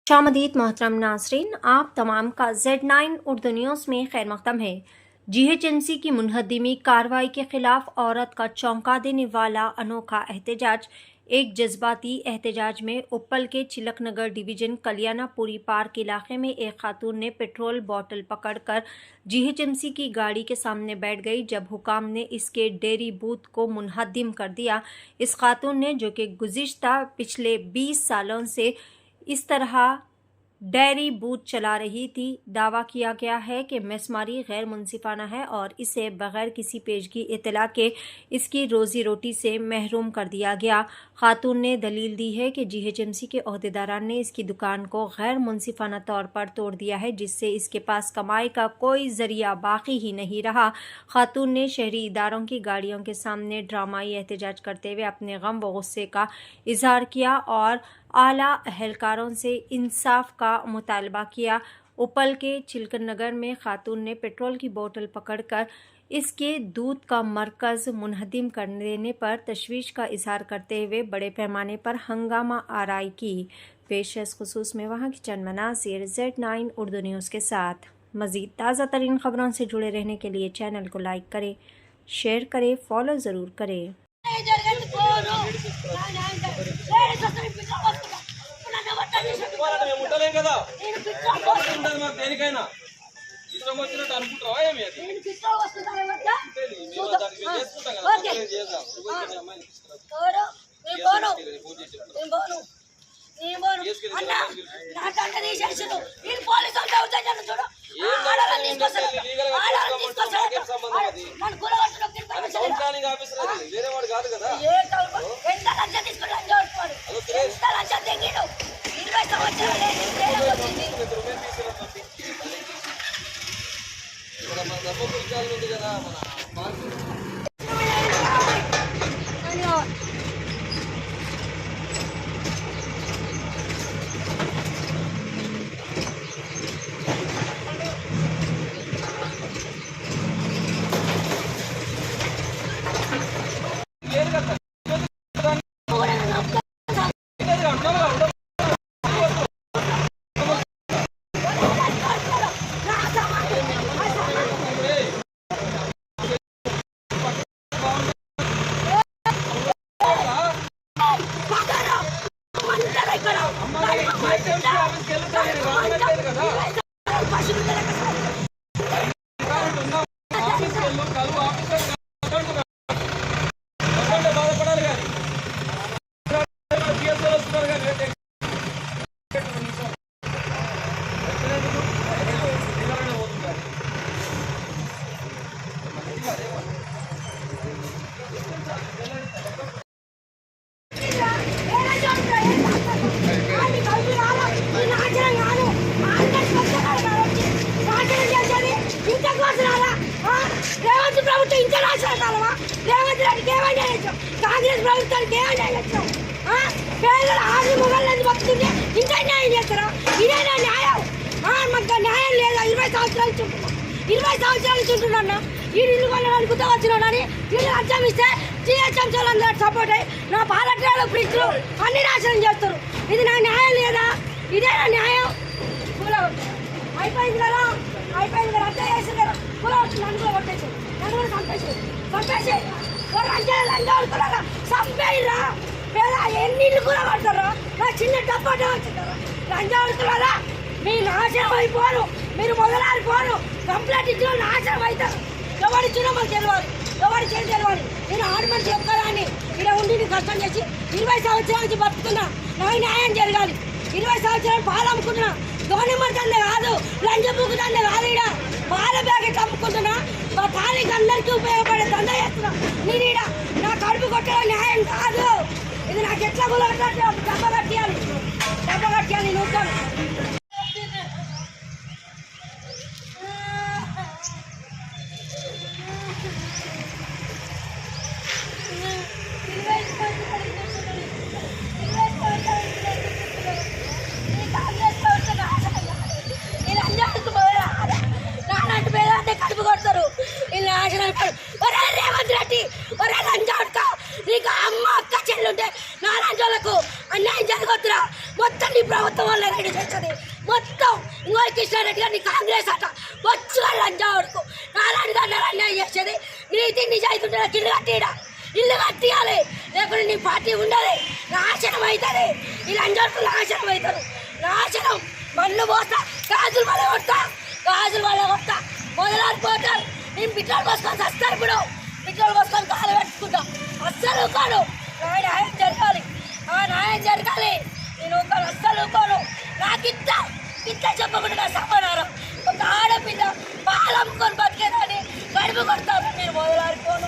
शामदीद मोहतरम नासरीन, आप तमाम का Z9 उर्दू न्यूज़ में खैर मकदम है। GHMC की मुनहदमी कार्रवाई के खिलाफ औरत का चौंका देने वाला अनोखा एहतजाज। एक जज्बाती एहतजाज में उप्पल के चिलकनगर डिवीजन कल्याणापुरी पार्क इलाके में एक खातून ने पेट्रोल बोतल पकड़कर GHMC की गाड़ी के सामने बैठ गई। जब हुकाम ने इसके डेयरी बूथ को मुनहदम कर दिया। इस खातून ने, जो कि गुज़िश्ता पिछले 20 सालों से इस तरह डेयरी बूथ चला रही थी, दावा किया गया है कि मेसमारी गैर मुनसिफाना है और इसे बगैर किसी पेशगी इत्तला के इसकी रोज़ी रोटी से महरूम कर दिया गया। खातून ने दलील दी है कि GHMC के अहदेदारान ने इसकी दुकान को गैर मुनसिफाना तौर पर तोड़ दिया है, जिससे इसके पास कमाई का कोई जरिया बाकी ही नहीं रहा। खातून ने शहरी इदारों की गाड़ियों के सामने ड्रामाई एहतजाज करते हुए अपने गम व गुस्से का इजहार किया और आला अहलकारों से इंसाफ का मुतालबा किया। उप्पल के चिलकनगर में खातून ने पेट्रोल की बोतल पकड़कर इसके दूध का मरकज़ मुनहदम कर देने पर तशवीश का इजहार करते हुए बड़े पैमाने पर हंगामा आराई की। पेश है इस खुसूस में वहाँ की चंद मनासिर Z9 उर्दू न्यूज़ के साथ। मज़ीद ताज़ा तरीन ख़बरों से जुड़े रहने के लिए चैनल को लाइक करें, शेयर करें, फॉलो ज़रूर करें। దేనికైనా ఇష్టం వచ్చినట్టు అనుకుంటావా ఏమి అది కౌన్సిలింగ్ ఆఫీసర్ అది వేరే వాడు కాదు కదా. ఉంది కదా మన కాంగ్రెస్ ప్రభుత్వానికి ఏమైనా పేదల ఆరు మొగళ్ళని బతుకుంటే ఇంకా న్యాయం చేస్తారా? ఇదేనా న్యాయం? మాకు న్యాయం లేదా? 20 సంవత్సరాలు చుంటున్నా ఈ ఇల్లు కొనడానికి గుర్తు వచ్చినాడని ఇల్లు అర్థం ఇస్తే GHMC వాళ్ళందరూ సపోర్ట్ అయ్యి నా పాలట్రాలు ఫ్రిడ్జ్లు అన్ని నాశనం చేస్తారు. ఇది నాకు న్యాయం లేదా? ఇదేనా న్యాయం? అయిపోయింది కదా అంతా చేసి కదా నన్ను కూడా కొట్టేసి నన్ను కూడా చంపేసి చంపేయరా పేద ఎన్ని ఇల్లు కూడా కొడతారా? నా చిన్న డబ్బాటే వచ్చింటారా? లంజాడుతున్నారా? మీ నాశనం అయిపోను, మీరు మొదలాడిపోను, కంప్లైంట్ ఇచ్చిన నాశనం అవుతారు. ఎవరిచ్చినా మాకు తెలియాలి, ఎవరి చేసి తెలియాలి. నేను ఆడు మనిషి ఒక్కదాన్ని ఇక్కడ ఉండి కష్టం చేసి 20 సంవత్సరాల నుంచి బతుకుతున్నా. నాకు న్యాయం జరగాలి. 20 సంవత్సరాలు పాలు అమ్ముకుంటున్నా. గవర్నమెంట్ దండే కాదు, లంచ బుక్ దండే కాదు. ఇక్కడ పాల ప్యాకెట్ అమ్ముకుంటున్నా. మా తాళికి అందరికీ ఉపయోగపడే దండ చేస్తున్నా. నేను ఇక్కడ నా కడుపు కొట్టడం న్యాయం కాదు. ఇది నాకు ఎట్లా డబ్బ కట్టియాలి నువ్వు. రేవంత్ రెడ్డి నీకు అమ్మ అక్క చెల్లుంటే నారాయణ అన్యాయం జరగొద్దురా. మొత్తం నీ ప్రభుత్వం వల్ల రెడీ చేస్తుంది మొత్తం. ఇంకో కృష్ణారెడ్డి గారిని కాంగ్రెస్ అట వచ్చుగా లంజాడుకు నారాయణ గారు అన్యాయం చేసేది. నీతి నిజాయితీ ఉంటే నాకు ఇల్లు కట్టియాలి, లేకుంటే నీ పార్టీ ఉండదు, నాశనం అవుతుంది. ఈ లంజాడుకు నాశనం అవుతారు. నాశనం మన్ను పోతా, గాజులు వల్ల కొడతా మొదలాడిపోతారు. నేను బిడ్డలు కోసుకొని వస్తాను. ఇప్పుడు బిడ్డలు కోసుకొని కాలు పెట్టుకుంటా. అస్సలు ఊకోను. న్యాయం జరగాలి, న్యాయం జరగాలి. నేను ఊకోను, అస్సలు ఊకోను. నాకు ఇంత చెప్పకుండా నా సమాధానం. ఒక ఆడపిల్ల పాలు అమ్ముకొని బతికేదాన్ని గడుపు కొడతాను. నేను మొదలాడిపోను.